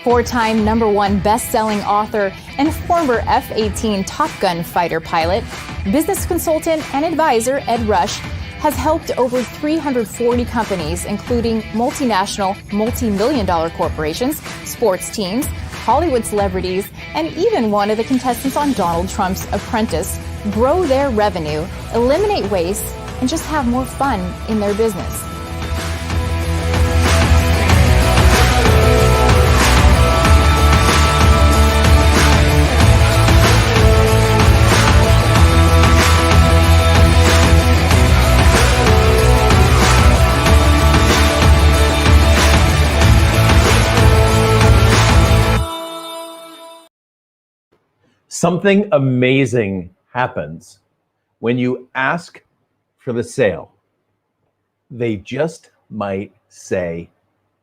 Four-time #1 best-selling author and former F-18 Top Gun fighter pilot, business consultant and advisor Ed Rush has helped over 340 companies, including multinational, multi-million-dollar corporations, sports teams, Hollywood celebrities, and even one of the contestants on Donald Trump's Apprentice, grow their revenue, eliminate waste, and just have more fun in their business. Something amazing happens when you ask for the sale. They just might say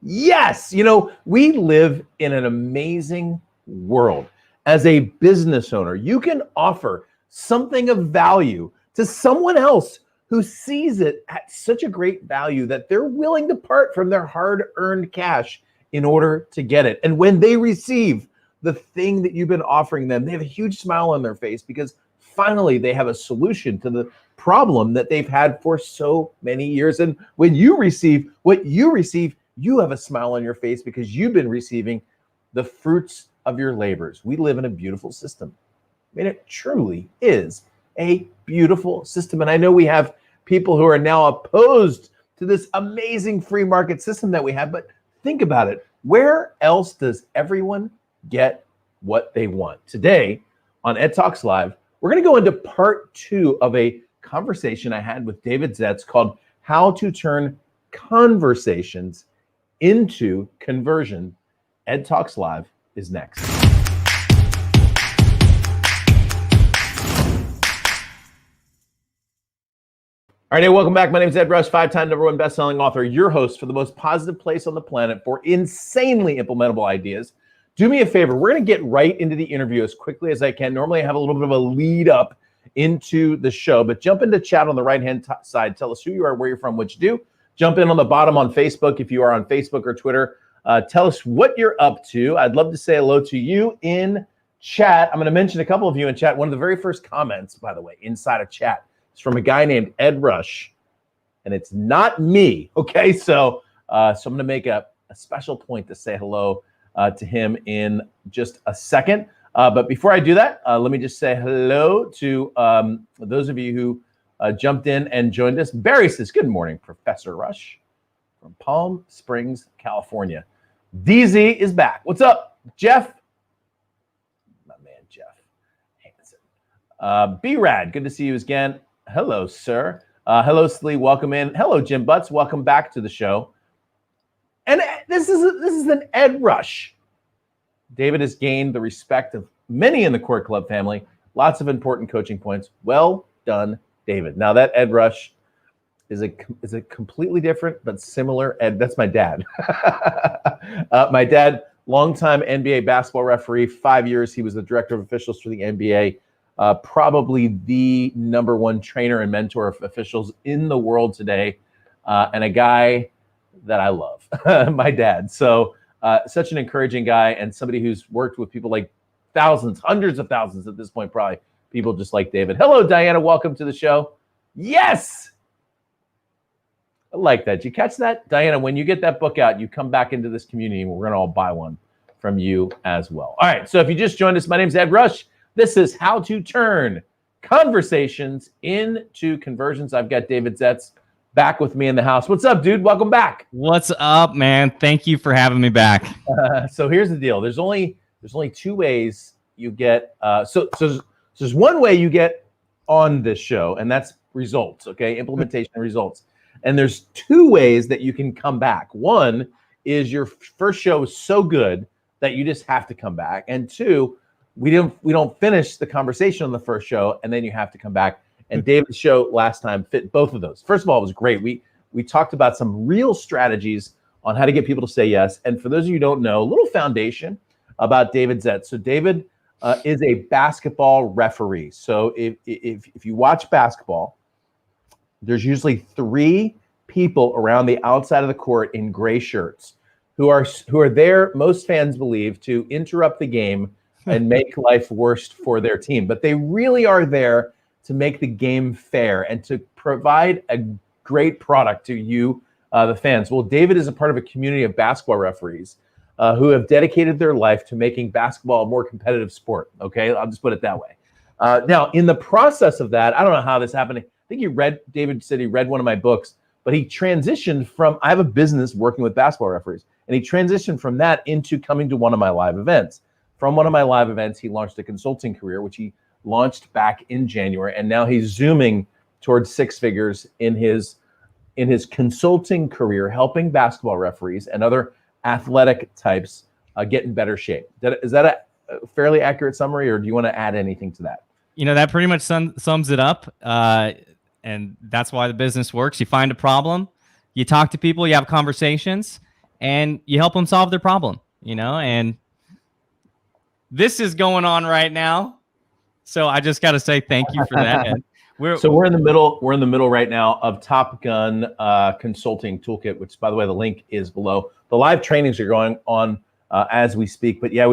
yes. You know, we live in an amazing world. As a business owner, you can offer something of value to someone else who sees it at such a great value that they're willing to part from their hard-earned cash in order to get it. And when they receive the thing that you've been offering them, they have a huge smile on their face because finally they have a solution to the problem that they've had for so many years. And when you receive what you receive, you have a smile on your face because you've been receiving the fruits of your labors. We live in a beautiful system. I mean, it truly is a beautiful system. And I know we have people who are now opposed to this amazing free market system that we have, but think about it. Where else does everyone get what they want? Today on EdTalks Live, we're going to go into part 2 of a conversation I had with David Zetts called How to Turn Conversations into Conversion. EdTalks Live is next. All right, hey, welcome back. My name is Ed Rush, 5-time #1 best-selling author, your host for the most positive place on the planet for insanely implementable ideas. Do me a favor. We're going to get right into the interview as quickly as I can. Normally, I have a little bit of a lead up into the show, but jump into chat on the right-hand side. Tell us who you are, where you're from, what you do. Jump in on the bottom on Facebook if you are on Facebook or Twitter. Tell us what you're up to. I'd love to say hello to you in chat. I'm going to mention a couple of you in chat. One of the very first comments, by the way, inside of chat is from a guy named Ed Rush, and it's not me, okay? So I'm going to make a special point to say hello to him in just a second. But before I do that, let me just say hello to those of you who jumped in and joined us. Barry says, good morning, Professor Rush from Palm Springs, California. DZ is back. What's up, Jeff? My man, Jeff Hansen. B-Rad, good to see you again. Hello, sir. Hello, Slee, welcome in. Hello, Jim Butts, welcome back to the show. And this is an Ed Rush. David has gained the respect of many in the Court Club family. Lots of important coaching points. Well done, David. Now that Ed Rush is a completely different but similar Ed. That's my dad. My dad, longtime NBA basketball referee. 5 years he was the director of officials for the NBA. Probably the #1 trainer and mentor of officials in the world today, and a guy that I love, my dad. So such an encouraging guy and somebody who's worked with people like thousands, hundreds of thousands at this point, probably people just like David. Hello, Diana. Welcome to the show. Yes. I like that. Did you catch that? Diana, when you get that book out, you come back into this community and we're going to all buy one from you as well. All right. So if you just joined us, my name is Ed Rush. This is How to Turn Conversations into Conversions. I've got David Zetts back with me in the house. What's up, dude? Welcome back. What's up, man? Thank you for having me back. So here's the deal. There's only 2 ways you get. So there's one way you get on this show, and that's results. Okay, implementation results. And there's 2 ways that you can come back. One is your first show is so good that you just have to come back, and 2, we don't finish the conversation on the first show, and then you have to come back. And David's show last time fit both of those. First of all, it was great. We talked about some real strategies on how to get people to say yes. And for those of you who don't know, a little foundation about David Zetts. So David is a basketball referee. So if you watch basketball, there's usually 3 people around the outside of the court in gray shirts who are there, most fans believe, to interrupt the game and make life worse for their team. But they really are there to make the game fair and to provide a great product to you, the fans. Well, David is a part of a community of basketball referees who have dedicated their life to making basketball a more competitive sport. Okay, I'll just put it that way. Now, in the process of that, I don't know how this happened. I think David said he read one of my books, but he transitioned from, I have a business working with basketball referees, and he transitioned from that into coming to one of my live events. From one of my live events, he launched a consulting career, which he launched back in January, and now he's zooming towards six figures in his consulting career, helping basketball referees and other athletic types get in better shape. Is that a fairly accurate summary, or do you want to add anything to that? That pretty much sums it up. And that's why the business works. You find a problem, you talk to people, you have conversations, and you help them solve their problem, and this is going on right now. So I just got to say thank you for that. We're in the middle right now of Top Gun Consulting Toolkit, which, by the way, the link is below. The live trainings are going on as we speak. But yeah,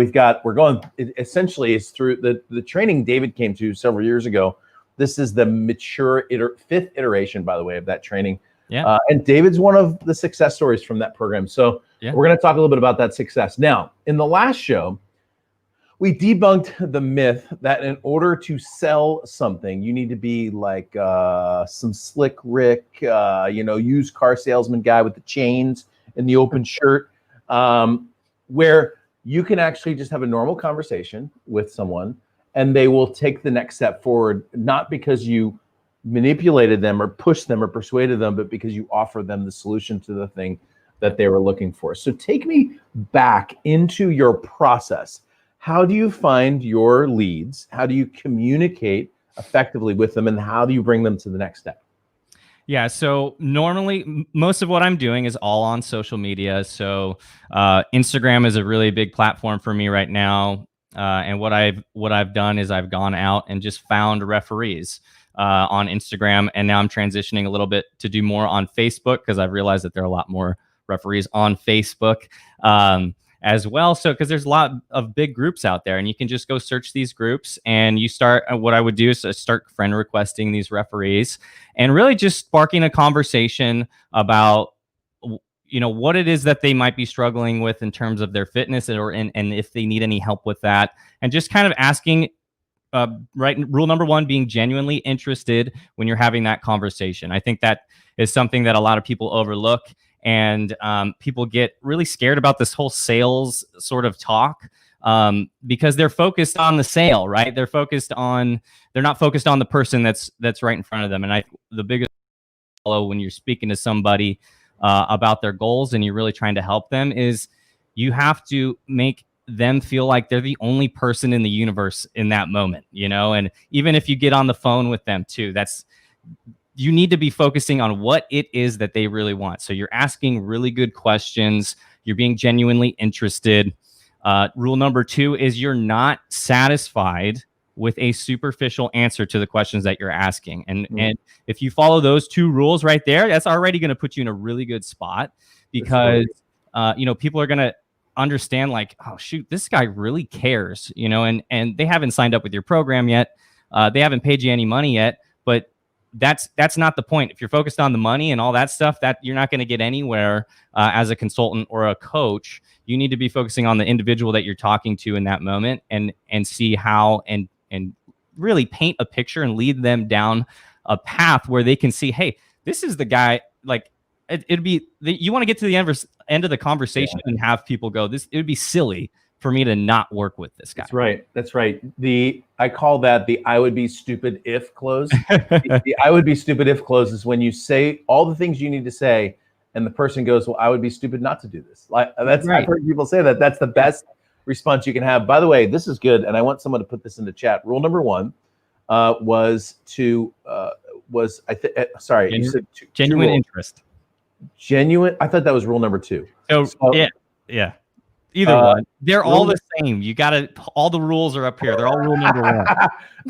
essentially it's through the training David came to several years ago. This is the mature fifth iteration, by the way, of that training. Yeah. And David's one of the success stories from that program. So we're going to talk a little bit about that success. Now, in the last show, we debunked the myth that in order to sell something, you need to be like some slick Rick, used car salesman guy with the chains and the open shirt, where you can actually just have a normal conversation with someone and they will take the next step forward, not because you manipulated them or pushed them or persuaded them, but because you offer them the solution to the thing that they were looking for. So take me back into your process. How do you find your leads? How do you communicate effectively with them? And how do you bring them to the next step? Yeah, so normally most of what I'm doing is all on social media. So Instagram is a really big platform for me right now. And what I've done is I've gone out and just found referees on Instagram. And now I'm transitioning a little bit to do more on Facebook, because I've realized that there are a lot more referees on Facebook as well. So, because there's a lot of big groups out there, and you can just go search these groups, and you start, what I would do is start friend requesting these referees and really just sparking a conversation about, what it is that they might be struggling with in terms of their fitness, and if they need any help with that, and just kind of asking, rule number one, being genuinely interested when you're having that conversation. I think that is something that a lot of people overlook. And people get really scared about this whole sales sort of talk because they're focused on the sale, right? They're not focused on the person that's right in front of them. And the biggest when you're speaking to somebody about their goals and you're really trying to help them is you have to make them feel like they're the only person in the universe in that moment, and even if you get on the phone with them too, you need to be focusing on what it is that they really want. So you're asking really good questions. You're being genuinely interested. Rule number two is you're not satisfied with a superficial answer to the questions that you're asking. And if you follow those two rules right there, that's already going to put you in a really good spot, because people are going to understand like, oh shoot, this guy really cares, and they haven't signed up with your program yet. They haven't paid you any money yet, but that's not the point. If you're focused on the money and all that stuff, that you're not going to get anywhere as a consultant or a coach. You need to be focusing on the individual that you're talking to in that moment, and see how and really paint a picture and lead them down a path where they can see, hey, this is the guy. Like you want to get to the end of the conversation and have people go, it would be silly for me to not work with this guy. That's right. I call that the I would be stupid if close. The I would be stupid if close is when you say all the things you need to say and the person goes, well, I would be stupid not to do this. I've heard people say that. That's the best response you can have. By the way, this is good, and I want someone to put this in the chat. Rule number one was genuine interest. Genuine. I thought that was rule number two. So yeah. Either one. They're all the same. You got to, all the rules are up here. They're all rule number one.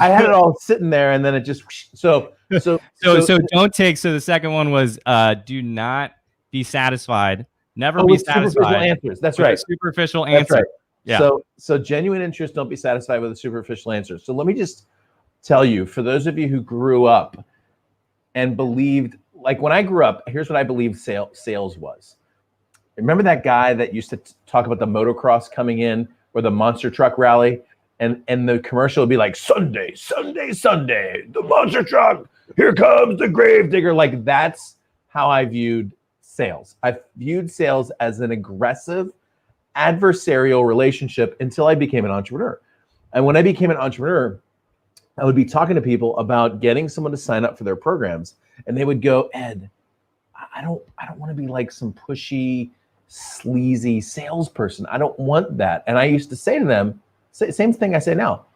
I had it all sitting there, and then it just, so don't take, so the second one was, do not be satisfied Never be with superficial satisfied. answers. That's with a right. Superficial That's answer. right. Yeah. So genuine interest, don't be satisfied with a superficial answer. So let me just tell you, for those of you who grew up and believed, like when I grew up, here's what I believed sales was. Remember that guy that used to talk about the motocross coming in or the monster truck rally? And the commercial would be like, Sunday, Sunday, Sunday, the monster truck, here comes the grave digger. Like that's how I viewed sales. I viewed sales as an aggressive, adversarial relationship until I became an entrepreneur. And when I became an entrepreneur, I would be talking to people about getting someone to sign up for their programs. And they would go, Ed, I don't want to be like some pushy, sleazy salesperson. I don't want that. And I used to say to them, same thing I say now,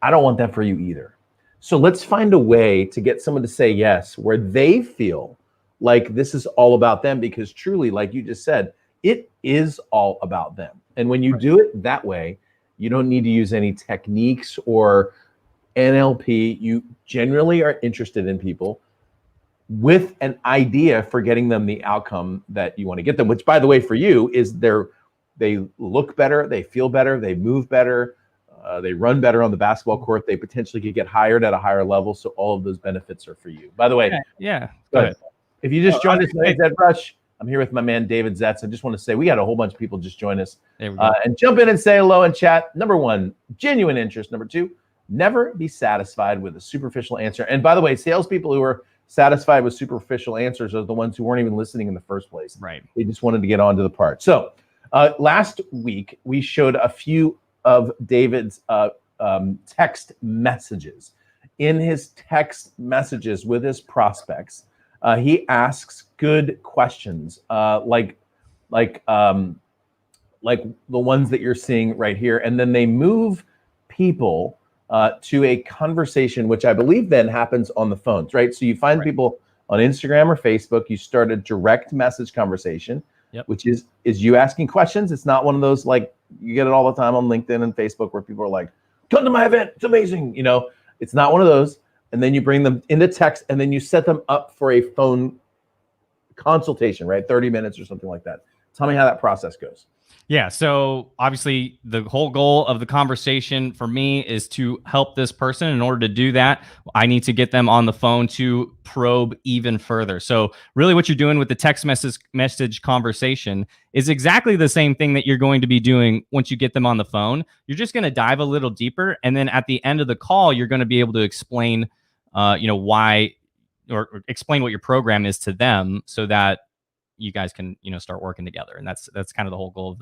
I don't want that for you either. So let's find a way to get someone to say yes, where they feel like this is all about them, because truly, like you just said, it is all about them. And when you do it that way, you don't need to use any techniques or NLP. You generally are interested in people with an idea for getting them the outcome that you want to get them, which by the way, for you is they look better, they feel better, they move better, they run better on the basketball court, they potentially could get hired at a higher level. So all of those benefits are for you. By the way, yeah. Go ahead. If you just joined us, my name's Ed Rush. I'm here with my man, David Zetts. I just want to say we got a whole bunch of people just join us. There we go. And jump in and say hello and chat. Number one, genuine interest. Number two, never be satisfied with a superficial answer. And by the way, salespeople who are satisfied with superficial answers are the ones who weren't even listening in the first place. Right. They just wanted to get on to the part. So last week, we showed a few of David's text messages. In his text messages with his prospects, he asks good questions, like the ones that you're seeing right here. And then they move people to a conversation, which I believe then happens on the phones, right? So you find people on Instagram or Facebook, you start a direct message conversation, which is you asking questions. It's not one of those, like you get it all the time on LinkedIn and Facebook where people are like, come to my event, it's amazing. You know, it's not one of those. And then you bring them into text and then you set them up for a phone consultation, right? 30 minutes or something like that. Tell me how that process goes. Yeah. So obviously the whole goal of the conversation for me is to help this person. In order to do that, I need to get them on the phone to probe even further. So really what you're doing with the text message conversation is exactly the same thing that you're going to be doing once you get them on the phone. You're just going to dive a little deeper. And then at the end of the call, you're going to be able to explain, why, or explain what your program is to them so that you guys can, start working together. And that's kind of the whole goal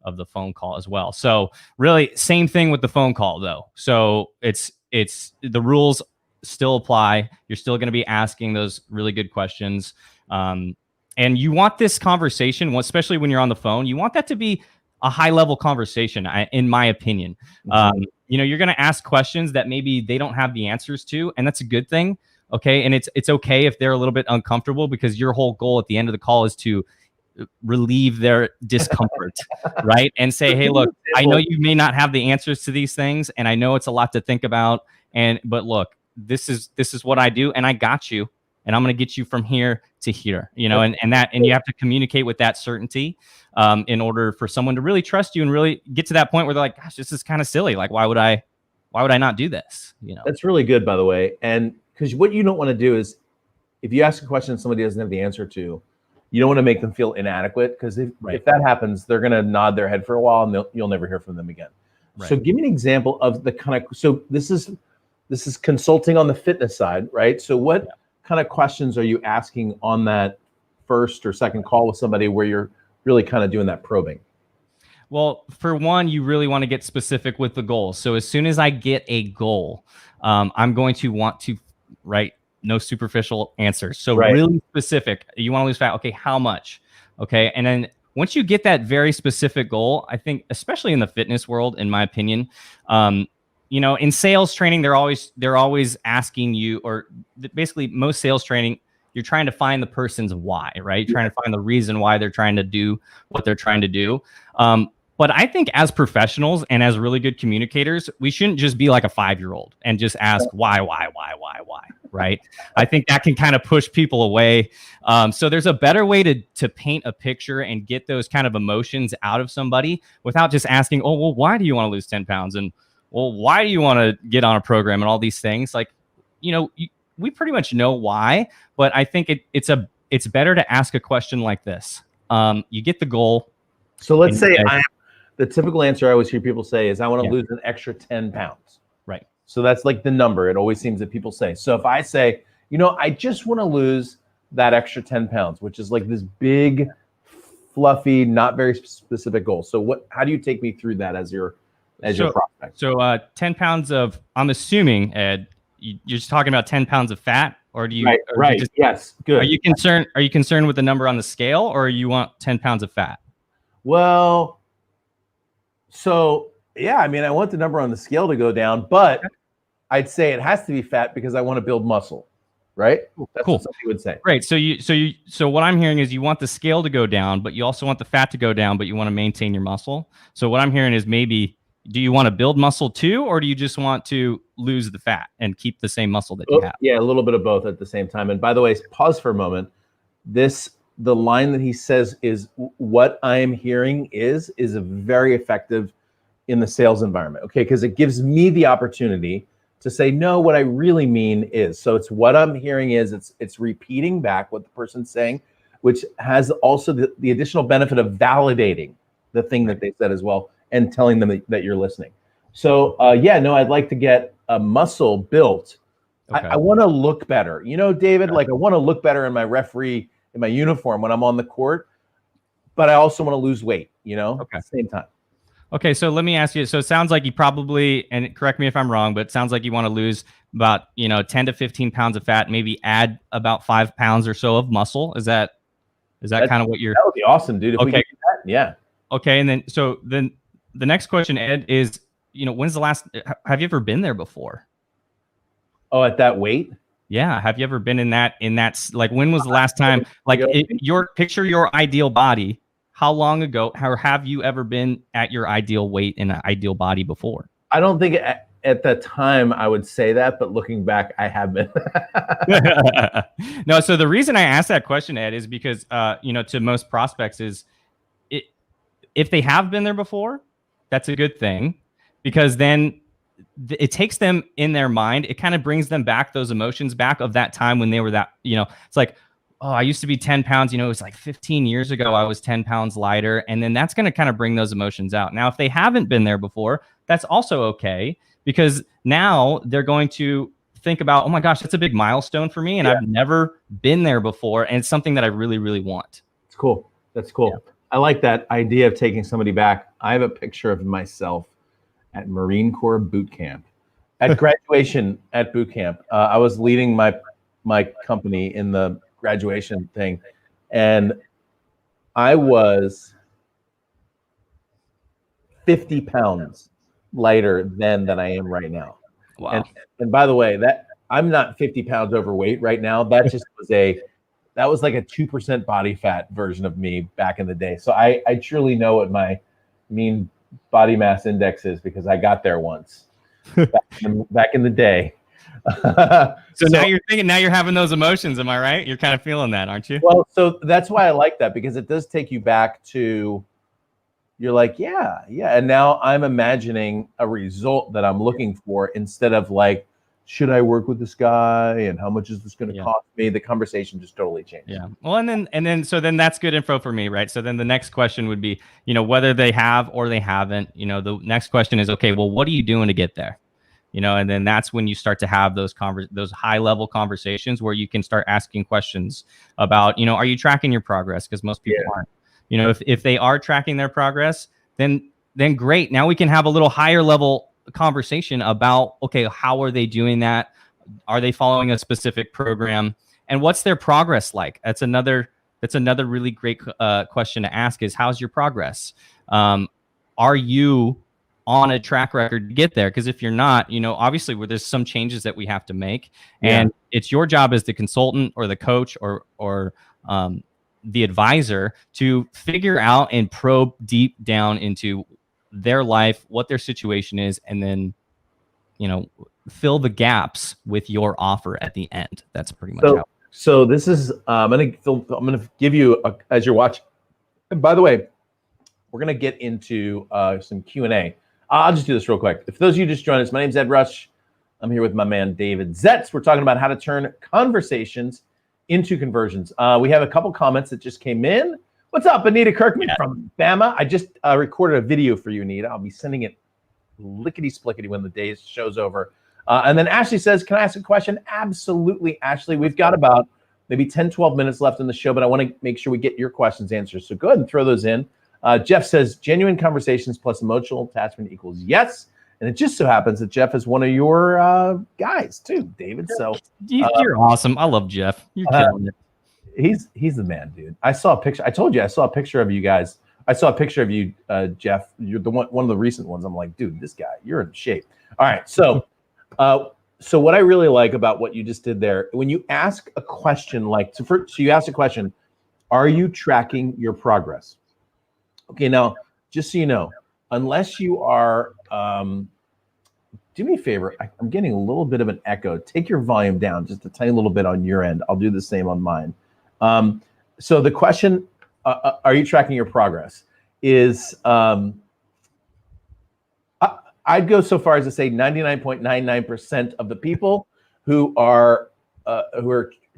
of the phone call as well. So really same thing with the phone call though. So it's the rules still apply. You're still going to be asking those really good questions. And you want this conversation, especially when you're on the phone, you want that to be a high level conversation, in my opinion. Mm-hmm. You're going to ask questions that maybe they don't have the answers to, and that's a good thing. Okay. And it's okay if they're a little bit uncomfortable, because your whole goal at the end of the call is to relieve their discomfort, right? And say, hey, look, I know you may not have the answers to these things, and I know it's a lot to think about. But look, this is what I do, and I got you, and I'm going to get you from here to here, and you have to communicate with that certainty in order for someone to really trust you and really get to that point where they're like, gosh, this is kind of silly. Like, why would I not do this? That's really good, by the way. And because what you don't want to do is, if you ask a question somebody doesn't have the answer to, you don't want to make them feel inadequate, because if that happens, they're going to nod their head for a while and you'll never hear from them again. Right. So give me an example of the kind of, so this is consulting on the fitness side, right? So what kind of questions are you asking on that first or second call with somebody where you're really kind of doing that probing? Well, for one, you really want to get specific with the goal. So as soon as I get a goal, I'm going to want to write no superficial answers. So really specific. You want to lose fat. Okay, how much? Okay. And then once you get that very specific goal, I think, especially in the fitness world, in my opinion, in sales training, they're always asking you, or basically most sales training, you're trying to find the person's why, right? You're trying to find the reason why they're trying to do what they're trying to do. But I think as professionals and as really good communicators, we shouldn't just be like a 5-year-old and just ask why, right? I think that can kind of push people away. So there's a better way to paint a picture and get those kind of emotions out of somebody without just asking, oh, well, why do you want to lose 10 pounds? And, well, why do you want to get on a program and all these things? Like, we pretty much know why, but I think it's better to ask a question like this. You get the goal. So let's say the typical answer I always hear people say is, I want to lose an extra 10 pounds. Right. So that's like the number. It always seems that people say. So if I say, I just want to lose that extra 10 pounds, which is like this big, fluffy, not very specific goal. So how do you take me through that as your prospect? So 10 pounds of, I'm assuming, Ed, you're just talking about 10 pounds of fat, or do you? Right. Yes. Good. Are you concerned with the number on the scale, or you want 10 pounds of fat? Well, so yeah, I want the number on the scale to go down, but I'd say it has to be fat because I want to build muscle, right? That's cool. What somebody would say. Great. So what I'm hearing is you want the scale to go down, but you also want the fat to go down, but you want to maintain your muscle. So what I'm hearing is maybe, do you want to build muscle too, or do you just want to lose the fat and keep the same muscle that you have? Yeah, a little bit of both at the same time. And by the way, pause for a moment. The line that he says is, what I'm hearing is a very effective in the sales environment. Okay, because it gives me the opportunity to say, no, what I really mean is. So it's what I'm hearing is it's repeating back what the person's saying, which has also the additional benefit of validating the thing that they said as well, and telling them that you're listening. So I'd like to get a muscle built. Okay. I want to look better. David, like I want to look better in my uniform when I'm on the court, but I also want to lose weight, at the same time. Okay, so let me ask you. So it sounds like you probably, and correct me if I'm wrong, but it sounds like you want to lose about 10 to 15 pounds of fat, maybe add about 5 pounds or so of muscle. Is that kind of what you're? That would be awesome, dude. If we could do that, yeah. Okay, and then the next question, Ed, is when's the last? Have you ever been there before? Oh, at that weight? Yeah. Have you ever been in that? Like, when was the last time? Like, picture your ideal body. How long ago, or have you ever been at your ideal weight in an ideal body before? I don't think at the time I would say that, but looking back, I have been. No, so the reason I asked that question, Ed, is because, to most prospects if they have been there before, that's a good thing, because then it takes them in their mind. It kind of brings them back, those emotions back of that time when they were that, it's like, oh, I used to be 10 pounds, it's like 15 years ago, I was 10 pounds lighter. And then that's going to kind of bring those emotions out. Now, if they haven't been there before, that's also okay, because now they're going to think about, oh my gosh, that's a big milestone for me. And I've never been there before. And it's something that I really, really want. It's cool. That's cool. Yeah. I like that idea of taking somebody back. I have a picture of myself at Marine Corps boot camp. At graduation at boot camp, I was leading my company in the graduation thing, and I was 50 pounds lighter then than I am right now. Wow. And by the way, that I'm not 50 pounds overweight right now. That just was like a 2% body fat version of me back in the day. So I truly know what my mean body mass index is, because I got there once back in the day. So now you're thinking, now you're having those emotions. Am I right? You're kind of feeling that, aren't you? Well, so that's why I like that, because it does take you back to, you're like, yeah. And now I'm imagining a result that I'm looking for, instead of like, should I work with this guy and how much is this going to cost me? The conversation just totally changed. Yeah. Well, so then that's good info for me, right? So then the next question would be, whether they have or they haven't, the next question is, okay, well, what are you doing to get there? And then that's when you start to have those high level conversations where you can start asking questions about, are you tracking your progress? Because most people aren't. If they are tracking their progress, then great. Now we can have a little higher level conversation about, okay, how are they doing that? Are they following a specific program? And what's their progress like? That's another really great question to ask, is how's your progress? Are you on a track record to get there? Because if you're not, obviously there's some changes that we have to make, and it's your job as the consultant or the coach or the advisor to figure out and probe deep down into their life, what their situation is, and then fill the gaps with your offer at the end. That's pretty much how. So this is I'm gonna give you as you're watching. And by the way, we're gonna get into some Q&A. I'll just do this real quick. If those of you just joined us, my name's Ed Rush. I'm here with my man David Zetts. We're talking about how to turn conversations into conversions. We have a couple comments that just came in. What's up, Anita Kirkman from Bama? I just recorded a video for you, Anita. I'll be sending it lickety-splickety when the show's over. And then Ashley says, can I ask a question? Absolutely, Ashley. We've got about maybe 10, 12 minutes left in the show, but I want to make sure we get your questions answered. So go ahead and throw those in. Jeff says, genuine conversations plus emotional attachment equals yes. And it just so happens that Jeff is one of your guys too, David. So you're awesome. I love Jeff. You're killing it. He's the man, dude. I saw a picture. I told you I saw a picture of you guys. I saw a picture of you, Jeff. You're the one of the recent ones. I'm like, dude, this guy, you're in shape. All right. So so what I really like about what you just did there, when you ask a question like, so you asked a question, are you tracking your progress? Okay, now, just so you know, unless you are, do me a favor, I'm getting a little bit of an echo. Take your volume down just a tiny little bit on your end. I'll do the same on mine. So the question, are you tracking your progress, is, I'd go so far as to say 99.99% of the people who are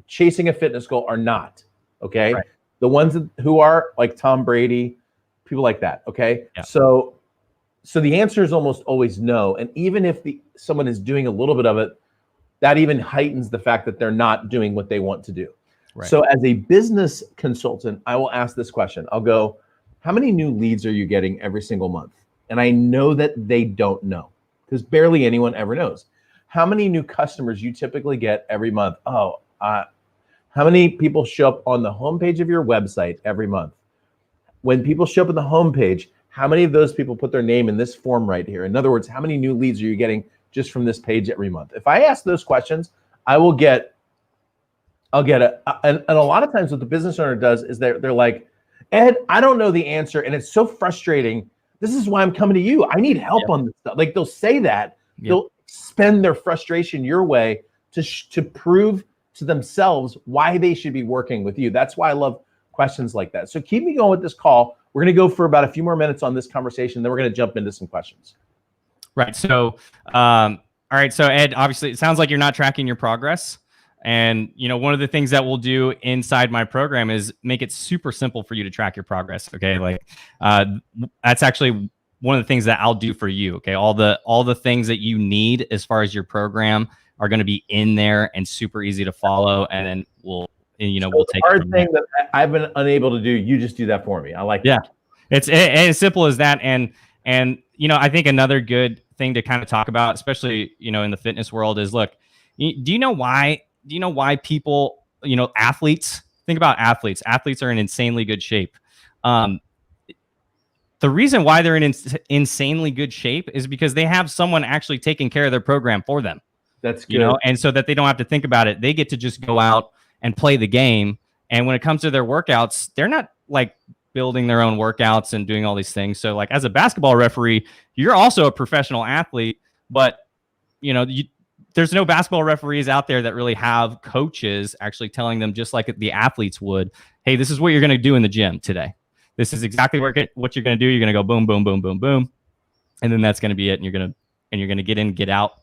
chasing a fitness goal are not, okay? Right. The ones who are like Tom Brady, people like that, okay? Yeah. So the answer is almost always no. And even if someone is doing a little bit of it, that even heightens the fact that they're not doing what they want to do. Right. So as a business consultant, I will ask this question. I'll go, how many new leads are you getting every single month? And I know that they don't know because barely anyone ever knows. How many new customers you typically get every month? How many people show up on the homepage of your website every month? When people show up on the homepage, how many of those people put their name in this form right here? In other words, how many new leads are you getting just from this page every month? If I ask those questions, I'll get it. And a lot of times what the business owner does is they're like, Ed, I don't know the answer. And it's so frustrating. This is why I'm coming to you. I need help on this stuff. Like they'll say that, they'll spend their frustration your way to prove to themselves why they should be working with you. That's why I love questions like that. So keep me going with this call. We're going to go for about a few more minutes on this conversation. Then we're going to jump into some questions. Right. So, all right. So Ed, obviously it sounds like you're not tracking your progress. And, one of the things that we'll do inside my program is make it super simple for you to track your progress. Okay. Like, that's actually one of the things that I'll do for you. Okay. All the things that you need as far as your program are going to be in there and super easy to follow. And then we'll take the hard thing that I've been unable to do. You just do that for me. I like that. It's as simple as that. And, I think another good thing to kind of talk about, especially, in the fitness world is, look, do you know why people, athletes, think about athletes. Athletes are in insanely good shape. The reason why they're in insanely good shape is because they have someone actually taking care of their program for them. That's good. And so that they don't have to think about it. They get to just go out and play the game. And when it comes to their workouts, they're not like building their own workouts and doing all these things. So like as a basketball referee, you're also a professional athlete, but there's no basketball referees out there that really have coaches actually telling them, just like the athletes would, hey, this is what you're going to do in the gym today. This is exactly what you're going to do. You're going to go boom, boom, boom, boom, boom. And then that's going to be it. And you're going to get in, get out.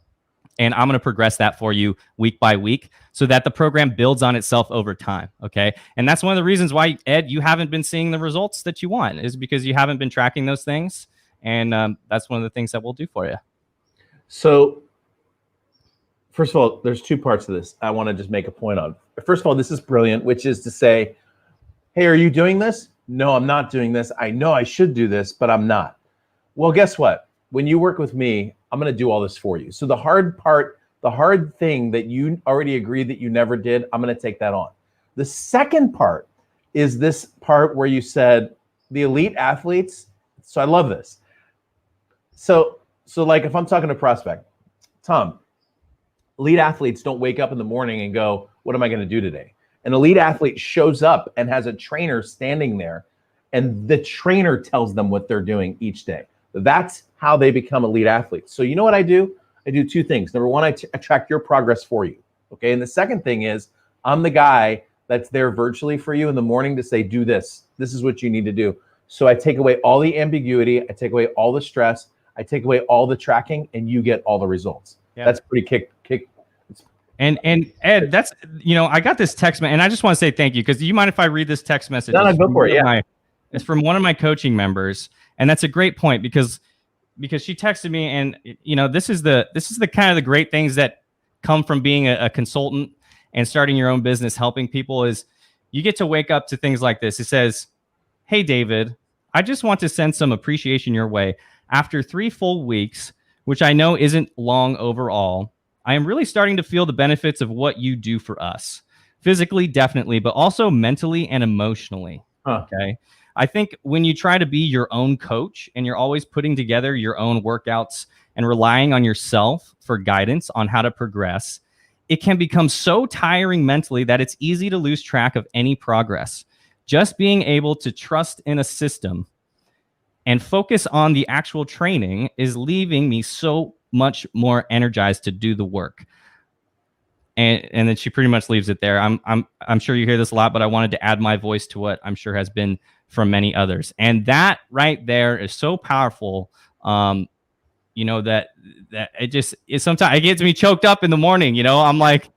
And I'm going to progress that for you week by week so that the program builds on itself over time. Okay. And that's one of the reasons why, Ed, you haven't been seeing the results that you want, is because you haven't been tracking those things. And that's one of the things that we'll do for you. So first of all, there's two parts to this I want to just make a point on. First of all, this is brilliant, which is to say, hey, are you doing this? No, I'm not doing this. I know I should do this, but I'm not. Well, guess what? When you work with me, I'm going to do all this for you. So the hard part, the hard thing that you already agreed that you never did, I'm going to take that on. The second part is this part where you said the elite athletes. So I love this. So like if I'm talking to prospect, Tom, elite athletes don't wake up in the morning and go, what am I going to do today? An elite athlete shows up and has a trainer standing there, and the trainer tells them what they're doing each day. That's how they become elite athletes. So you know what I do? I do two things. Number one, I track your progress for you. Okay. And the second thing is I'm the guy that's there virtually for you in the morning to say, do this. This is what you need to do. So I take away all the ambiguity. I take away all the stress. I take away all the tracking, and you get all the results. Yeah. That's pretty kick. And Ed, that's, I got this text, and I just want to say thank you, because do you mind if I read this text message? No, go for it. Yeah. It's from one of my coaching members, and that's a great point because she texted me, and this is the kind of the great things that come from being a consultant and starting your own business, helping people, is you get to wake up to things like this. It says, "Hey David, I just want to send some appreciation your way. After 3 full weeks, which I know isn't long overall, I am really starting to feel the benefits of what you do for us. Physically, definitely, but also mentally and emotionally." Okay. I think when you try to be your own coach and you're always putting together your own workouts and relying on yourself for guidance on how to progress, it can become so tiring mentally that it's easy to lose track of any progress. Just being able to trust in a system and focus on the actual training is leaving me so much more energized to do the work. And then she pretty much leaves it there. I'm sure you hear this a lot, but I wanted to add my voice to what I'm sure has been from many others. And that right there is so powerful. That it sometimes it gets me choked up in the morning. I'm like,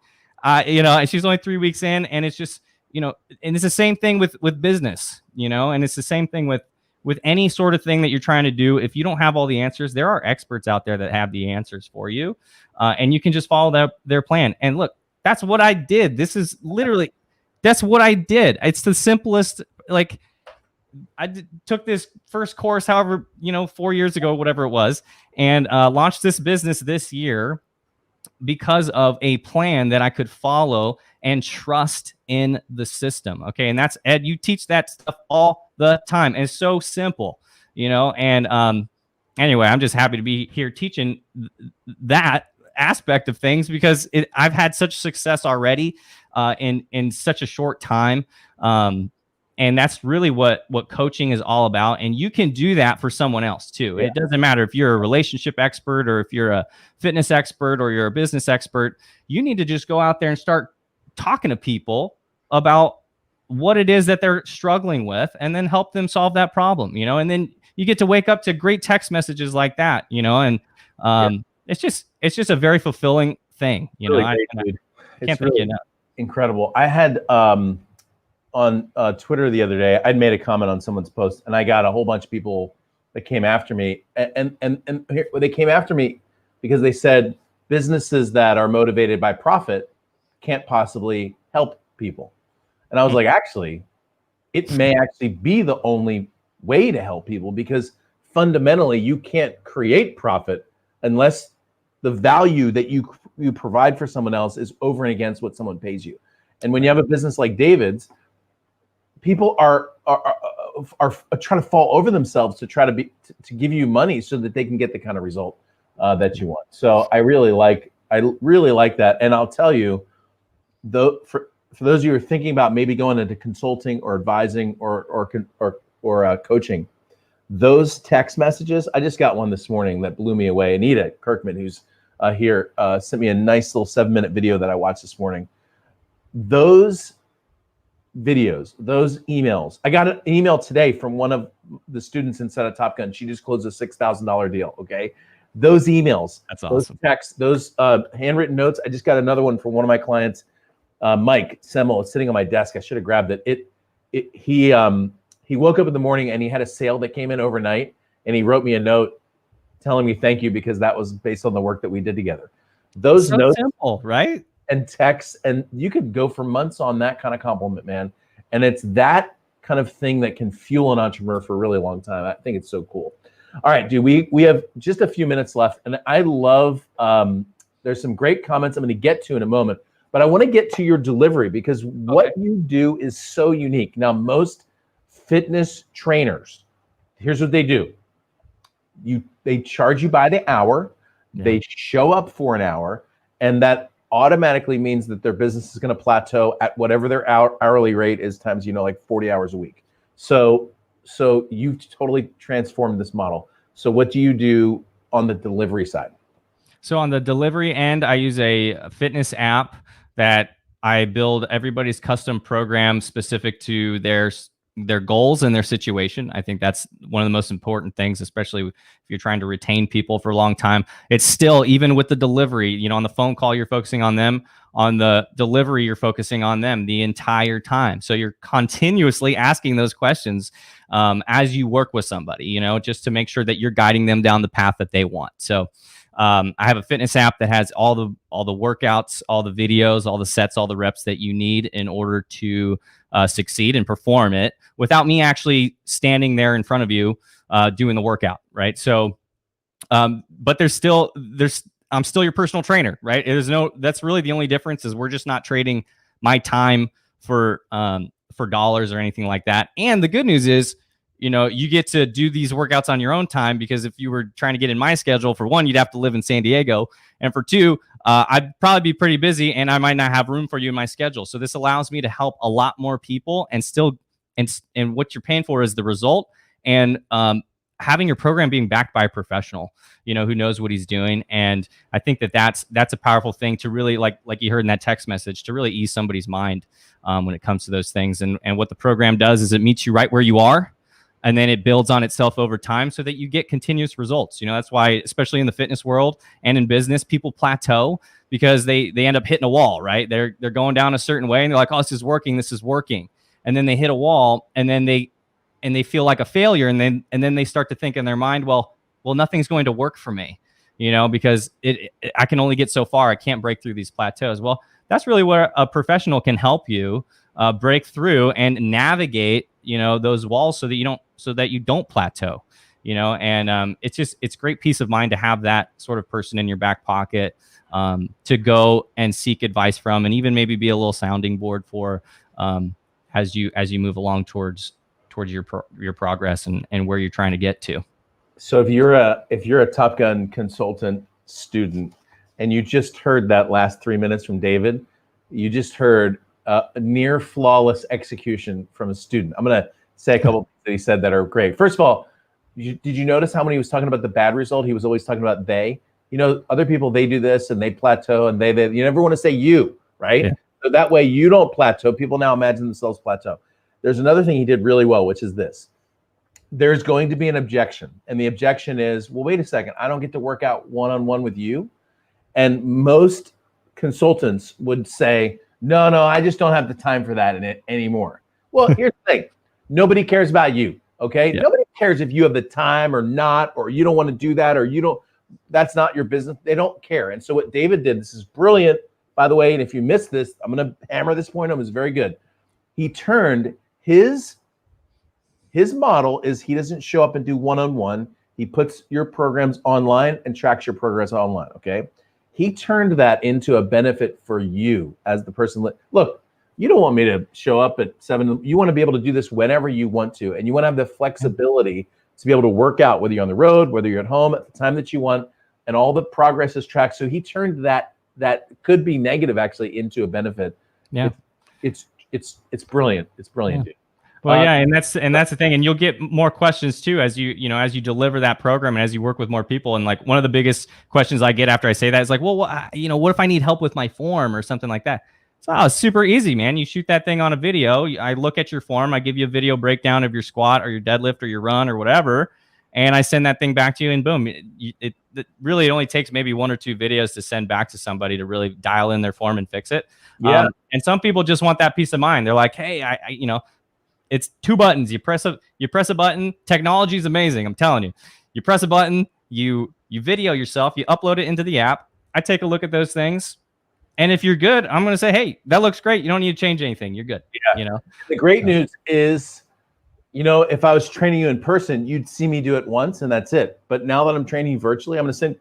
she's only 3 weeks in, and it's just, and it's the same thing with business, and it's the same thing with any sort of thing that you're trying to do. If you don't have all the answers, there are experts out there that have the answers for you, and you can just follow their plan. And look, that's what I did. That's what I did. It's the simplest. Like, took this first course, however, 4 years ago, whatever it was, and launched this business this year because of a plan that I could follow and trust in the system. Okay. And that's, Ed, you teach that stuff all the time. And it's so simple, and anyway, I'm just happy to be here teaching that aspect of things, because I've had such success already in such a short time. And that's really what coaching is all about. And you can do that for someone else too. Yeah. It doesn't matter if you're a relationship expert or if you're a fitness expert or you're a business expert. You need to just go out there and start talking to people about what it is that they're struggling with, and then help them solve that problem, and then you get to wake up to great text messages like that, and it's just a very fulfilling thing. Really great, I can't thank you enough. Incredible. I had, on Twitter the other day, I'd made a comment on someone's post, and I got a whole bunch of people that came after me, and they came after me because they said businesses that are motivated by profit can't possibly help people. And I was like, actually, it may actually be the only way to help people, because fundamentally you can't create profit unless the value that you provide for someone else is over and against what someone pays you. And when you have a business like David's, people are trying to fall over themselves to try to give you money so that they can get the kind of result that you want. So I really like that. And I'll tell you, though, for those of you who are thinking about maybe going into consulting or advising or coaching, those text messages, I just got one this morning that blew me away. Anita Kirkman, who's here, sent me a nice little 7-minute video that I watched this morning. Those videos, those emails. I got an email today from one of the students inside of Top Gun. She just closed a $6,000 deal. Okay. Those emails, that's awesome. Those texts, those handwritten notes. I just got another one from one of my clients, Mike Semmel. It's sitting on my desk. I should have grabbed it. He woke up in the morning and he had a sale that came in overnight, and he wrote me a note telling me thank you, because that was based on the work that we did together. Those notes, simple, right? And texts, and you could go for months on that kind of compliment, man. And it's that kind of thing that can fuel an entrepreneur for a really long time. I think it's so cool. All right, dude, we have just a few minutes left, and I love, there's some great comments I'm going to get to in a moment, but I want to get to your delivery, because what you do is so unique. Now, most fitness trainers, here's what they do. They charge you by the hour. Yeah. They show up for an hour, and that automatically means that their business is going to plateau at whatever their hourly rate is times, like 40 hours a week. So you've totally transformed this model. So what do you do on the delivery side? So on the delivery end, I use a fitness app that I build everybody's custom program specific to their goals and their situation. I think that's one of the most important things, especially if you're trying to retain people for a long time. It's still, even with the delivery, you know, on the phone call, you're focusing on them. On the delivery, you're focusing on them the entire time. So you're continuously asking those questions as you work with somebody, you know, just to make sure that you're guiding them down the path that they want. So I have a fitness app that has all the workouts, all the videos, all the sets, all the reps that you need in order to succeed and perform it without me actually standing there in front of you doing the workout, right? So, but I'm still your personal trainer, right? That's really the only difference, is we're just not trading my time for dollars or anything like that. And the good news is, you know, you get to do these workouts on your own time, because if you were trying to get in my schedule, for one, you'd have to live in San Diego. And for two, I'd probably be pretty busy and I might not have room for you in my schedule. So this allows me to help a lot more people, and what you're paying for is the result. And having your program being backed by a professional, you know, who knows what he's doing. And I think that's a powerful thing to really, like you heard in that text message, to really ease somebody's mind when it comes to those things. And what the program does is it meets you right where you are. And then it builds on itself over time so that you get continuous results. You know, that's why, especially in the fitness world and in business, people plateau because they end up hitting a wall, right? They're going down a certain way and they're like, oh, this is working. And then they hit a wall and then they feel like a failure. And then they start to think in their mind, well, nothing's going to work for me, you know, because I can only get so far. I can't break through these plateaus. Well, that's really where a professional can help you break through and navigate, you know, those walls so that you don't plateau, you know. And it's great peace of mind to have that sort of person in your back pocket to go and seek advice from, and even maybe be a little sounding board for as you move along towards your progress and where you're trying to get to. So if you're a Top Gun consultant student and you just heard that last 3 minutes from David, you just heard a near flawless execution from a student. I'm going to say a couple things that he said that are great. First of all, did you notice how when he was talking about the bad result, he was always talking about they? You know, other people, they do this and they plateau, and they you never want to say you, right? Yeah. So that way you don't plateau. People now imagine themselves plateau. There's another thing he did really well, which is this. There's going to be an objection. And the objection is, well, wait a second, I don't get to work out one-on-one with you. And most consultants would say, no, I just don't have the time for that anymore. Well, here's the thing. Nobody cares about you, okay? Yeah. Nobody cares if you have the time or not, or you don't want to do that, or that's not your business. They don't care. And so what David did, this is brilliant, by the way, and if you missed this, I'm going to hammer this point home. It's very good. He turned his model is he doesn't show up and do one-on-one. He puts your programs online and tracks your progress online, okay? He turned that into a benefit for you as the person. Look, you don't want me to show up at 7. You want to be able to do this whenever you want to, and you want to have the flexibility to be able to work out, whether you're on the road, whether you're at home, at the time that you want, and all the progress is tracked. So he turned that could be negative actually into a benefit. Yeah, it's brilliant. It's brilliant, dude. Well, yeah, and that's the thing, and you'll get more questions too as you deliver that program and as you work with more people. And like one of the biggest questions I get after I say that is like, well, what if I need help with my form or something like that? So it's super easy, man. You shoot that thing on a video. I look at your form. I give you a video breakdown of your squat or your deadlift or your run or whatever, and I send that thing back to you. And boom, it really only takes maybe 1 or 2 videos to send back to somebody to really dial in their form and fix it. Yeah. And some people just want that peace of mind. They're like, hey, it's 2 buttons. You press a button. Technology is amazing. I'm telling you. You press a button. You video yourself. You upload it into the app. I take a look at those things, and if you're good, I'm going to say, hey, that looks great. You don't need to change anything. You're good. Yeah. You know. The great news is, if I was training you in person, you'd see me do it once, and that's it. But now that I'm training you virtually, I'm going to send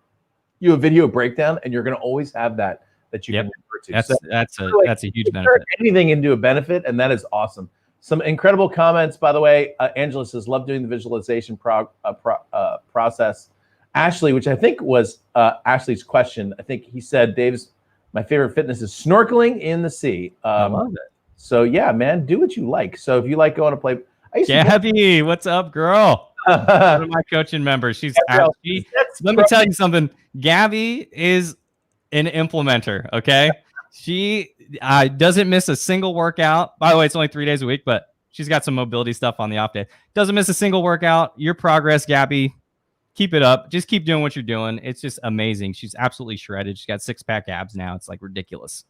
you a video breakdown, and you're going to always have that you can refer to. That's a huge benefit. Turn anything into a benefit, and that is awesome. Some incredible comments, by the way. Angela says, love doing the visualization process. Ashley, which I think was Ashley's question, I think he said, Dave's, my favorite fitness is snorkeling in the sea. I love it. So yeah, man, do what you like. So if you like going to play, Gabby, what's up, girl? One of my coaching members. Let me tell you something. Gabby is an implementer. Okay. She doesn't miss a single workout. By the way, it's only 3 days a week, but she's got some mobility stuff on the off day. Doesn't miss a single workout. Your progress, Gabby. Keep it up. Just keep doing what you're doing. It's just amazing. She's absolutely shredded. She's got 6-pack abs now. It's like ridiculous.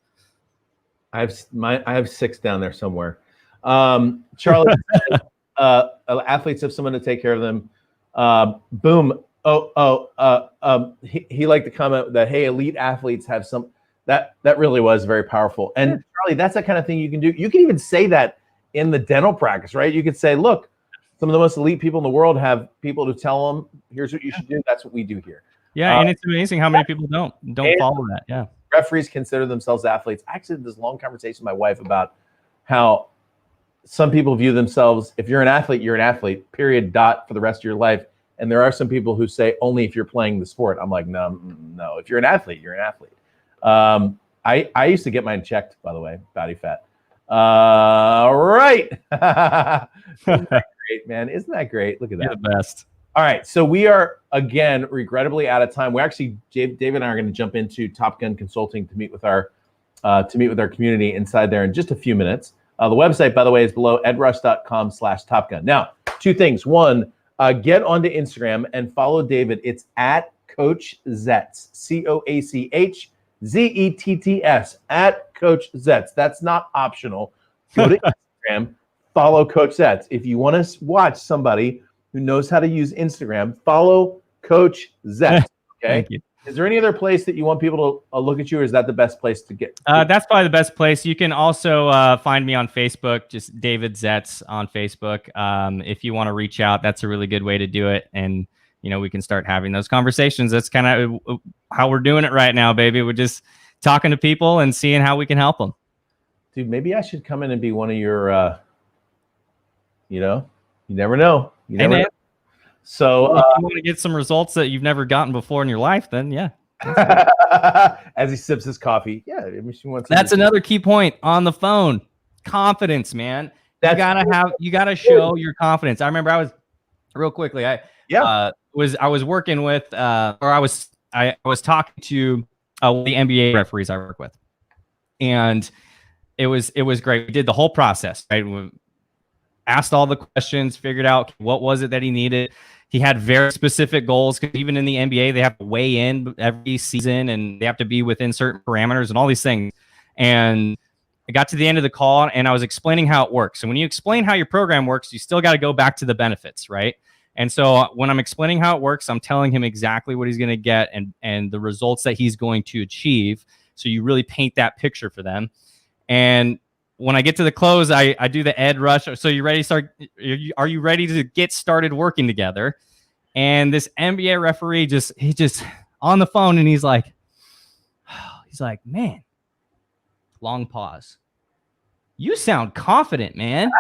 I have 6 down there somewhere. Charlie, athletes have someone to take care of them. Boom. He liked to comment that, hey, elite athletes have some. That really was very powerful. And Charlie, that's the kind of thing you can do. You can even say that in the dental practice, right? You could say, look, some of the most elite people in the world have people to tell them, here's what you should do. That's what we do here. Yeah, and it's amazing how many people don't follow that. Yeah. Referees consider themselves athletes. I actually had this long conversation with my wife about how some people view themselves, if you're an athlete, you're an athlete, period, dot, for the rest of your life. And there are some people who say only if you're playing the sport. I'm like, no. If you're an athlete, you're an athlete. I used to get mine checked, by the way, body fat. All right. Isn't that great, man? Isn't that great? Look at that. You're the best. All right. So we are, again, regrettably out of time. We actually, David and I are going to jump into Top Gun Consulting to meet with our community inside there in just a few minutes. The website, by the way, is below, edrush.com/topgun. Now, 2 things. One, get onto Instagram and follow David. It's at Coach Zetts, CoachZetts, at Coach Zetts. That's not optional. Go to Instagram, follow Coach Zetts. If you want to watch somebody who knows how to use Instagram, follow Coach Zetts. Okay. Thank you. Is there any other place that you want people to look at you, or is that the best place to get? That's probably the best place. You can also find me on Facebook, just David Zetts on Facebook. If you want to reach out, that's a really good way to do it. And, we can start having those conversations. That's kind of how we're doing it right now, baby. We're just talking to people and seeing how we can help them. Dude, maybe I should come in and be one of your, you never know. You never know. So if you want to get some results that you've never gotten before in your life, then yeah. As he sips his coffee. Yeah. I mean, she wants That's another key point on the phone. Confidence, man. You gotta show your confidence. I remember I was working with I was talking to the NBA referees I work with. And it was great. We did the whole process, right? We asked all the questions, figured out what was it that he needed. He had very specific goals, because even in the NBA, they have to weigh in every season and they have to be within certain parameters and all these things. And I got to the end of the call and I was explaining how it works. And when you explain how your program works, you still got to go back to the benefits, right? And so when I'm explaining how it works, I'm telling him exactly what he's going to get and the results that he's going to achieve. So you really paint that picture for them. And when I get to the close, I do the Ed Rush. So you ready to start? Are you ready to get started working together? And this NBA referee just on the phone, and he's like, man, long pause. You sound confident, man.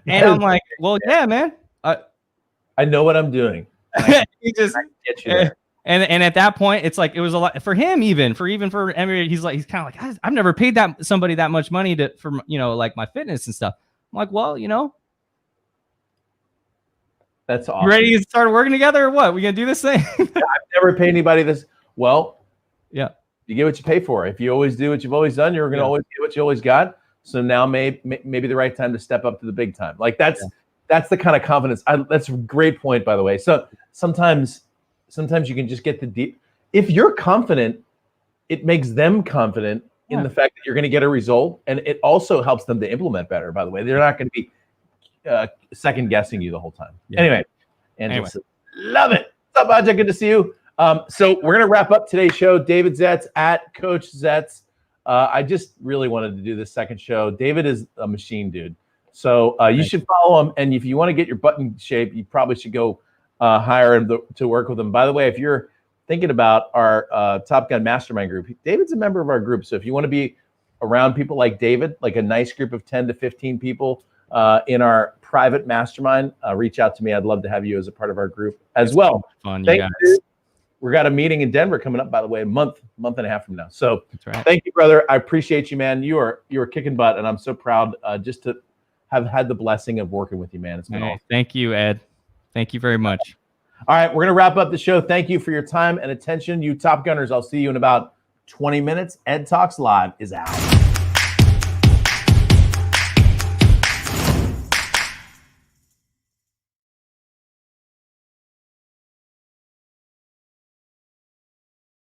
And I'm like, well, yeah, man. I know what I'm doing. He just get you there. And at that point, it's like it was a lot for him, even for Emery. He's kind of like, I've never paid somebody that much money for like my fitness and stuff. I'm like, well, that's awesome. You ready to start working together or what? We gonna do this thing? I've never paid anybody this. Well, yeah, you get what you pay for. If you always do what you've always done, you're gonna always get what you always got. So now maybe the right time to step up to the big time. Like that's the kind of confidence. That's a great point, by the way. So sometimes you can just get the deep. If you're confident, it makes them confident in the fact that you're going to get a result, and it also helps them to implement better. By the way, they're not going to be second guessing you the whole time. Yeah. Anyway, Angela says, love it. What's up, Aja? Good to see you. So we're going to wrap up today's show. David Zetts at Coach Zetts. I just really wanted to do this second show. David is a machine, dude. So you should follow him, and if you want to get your butt in shape, you probably should go hire him to work with him. By the way, if you're thinking about our Top Gun Mastermind group, David's a member of our group. So if you want to be around people like David, like a nice group of 10 to 15 people in our private mastermind, reach out to me. I'd love to have you as a part of our group as well. Fun, Thank you. We got a meeting in Denver coming up, by the way, a month and a half from now. So that's right. Thank you, brother. I appreciate you, man. You are kicking butt, and I'm so proud just to have had the blessing of working with you, man. It's been awesome. Thank you, Ed. Thank you very much. All right, we're going to wrap up the show. Thank you for your time and attention. You Top Gunners, I'll see you in about 20 minutes. Ed Talks Live is out.